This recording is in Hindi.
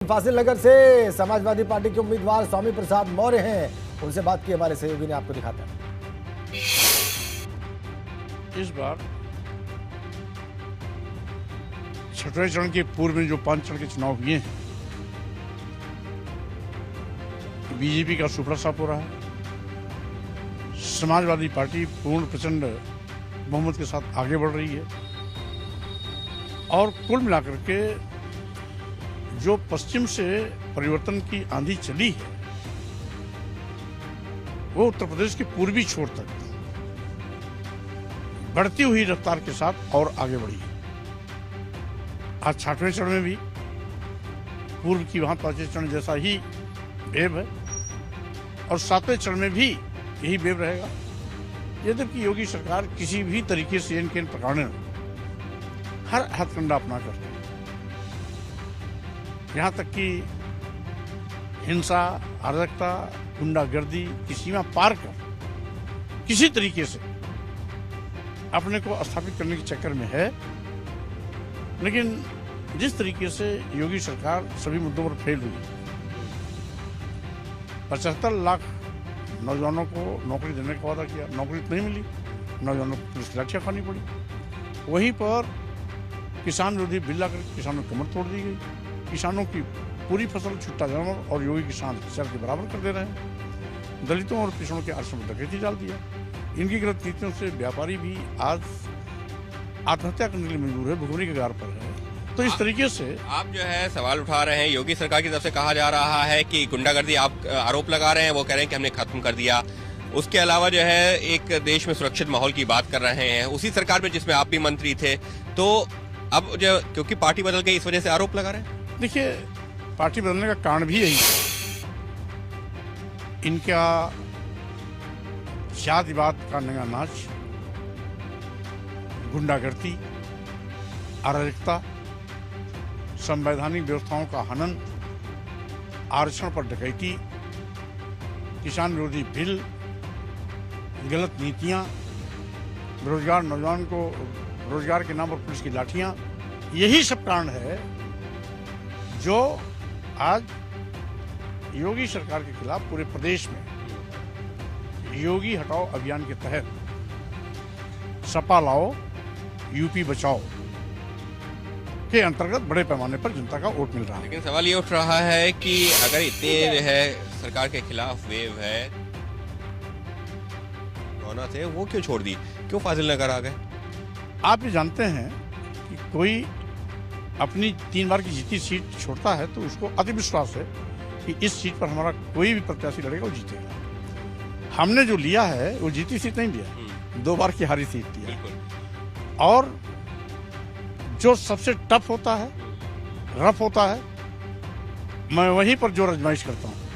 फाजिल नगर से समाजवादी पार्टी के उम्मीदवार स्वामी प्रसाद मौर्य हैं, उनसे बात की हमारे सहयोगी ने, आपको दिखाते हैं। इस बार छठवें चरण के पूर्व में जो 5 चरण के चुनाव हुए हैं, बीजेपी का सुपड़ा साफ हो रहा है। समाजवादी पार्टी पूर्ण प्रचंड बहुमत के साथ आगे बढ़ रही है और कुल मिलाकर के जो पश्चिम से परिवर्तन की आंधी चली है वो उत्तर प्रदेश के पूर्वी छोर तक बढ़ती हुई रफ्तार के साथ और आगे बढ़ी है। आज 6वें चरण में भी पूर्व की वहां 5वें चरण जैसा ही वेव है और 7वें चरण में भी यही वेव रहेगा। यद्यपि योगी सरकार किसी भी तरीके से इनके प्रकार हर हथकंडा अपनाकर यहाँ तक कि हिंसा, अराजकता, गुंडागर्दी की सीमा पार कर किसी तरीके से अपने को स्थापित करने के चक्कर में है। लेकिन जिस तरीके से योगी सरकार सभी मुद्दों पर फेल हुई, 75 लाख नौजवानों को नौकरी देने का वादा किया, नौकरी तो नहीं मिली, नौजवानों को पुलिस की लाठियां खानी पड़ी। वहीं पर किसान विरोधी बिल लाकर किसानों की कमर तोड़ दी गई। किसानों की पूरी फसल छुट्टा जानवर और योगी किसान शहर के बराबर कर दे रहे हैं। दलितों और पिछड़ों के आश्रम में डकैती डाल दिया। इनकी गलत नीतियों से व्यापारी भी आज आत्महत्या करने के लिए मजबूर है, भुखमरी के गार पर है। तो इस तरीके से आप जो है सवाल उठा रहे हैं, योगी सरकार की तरफ से कहा जा रहा है कि गुंडागर्दी आप आरोप लगा रहे हैं, वो कह रहे हैं कि हमने खत्म कर दिया। उसके अलावा जो है एक देश में सुरक्षित माहौल की बात कर रहे हैं, उसी सरकार में जिसमें आप भी मंत्री थे। तो अब जो क्योंकि पार्टी बदल गई इस वजह से आरोप लगा रहे हैं। देखिए, पार्टी बदलने का कारण भी यही है। इनका जातिवाद का नंगा नाच, गुंडागर्दी, अराजकता, संवैधानिक व्यवस्थाओं का हनन, आरक्षण पर डकैती, किसान विरोधी बिल, गलत नीतियां, बेरोजगार नौजवान को रोजगार के नाम पर पुलिस की लाठियां, यही सब कारण है जो आज योगी सरकार के खिलाफ पूरे प्रदेश में योगी हटाओ अभियान के तहत सपा लाओ यूपी बचाओ के अंतर्गत बड़े पैमाने पर जनता का वोट मिल रहा है। लेकिन सवाल ये उठ रहा है कि अगर इतने है सरकार के खिलाफ वेव है, रौना थे वो क्यों छोड़ दी, क्यों फाजिल नगर आ गए? आप ये जानते हैं कि कोई अपनी 3 बार की जीती सीट छोड़ता है तो उसको अति विश्वास है कि इस सीट पर हमारा कोई भी प्रत्याशी लड़ेगा वो जीतेगा। हमने जो लिया है वो जीती सीट नहीं लिया, 2 बार की हारी सीट लिया। और जो सबसे टफ होता है, रफ होता है, मैं वहीं पर जोर आजमाइश करता हूँ।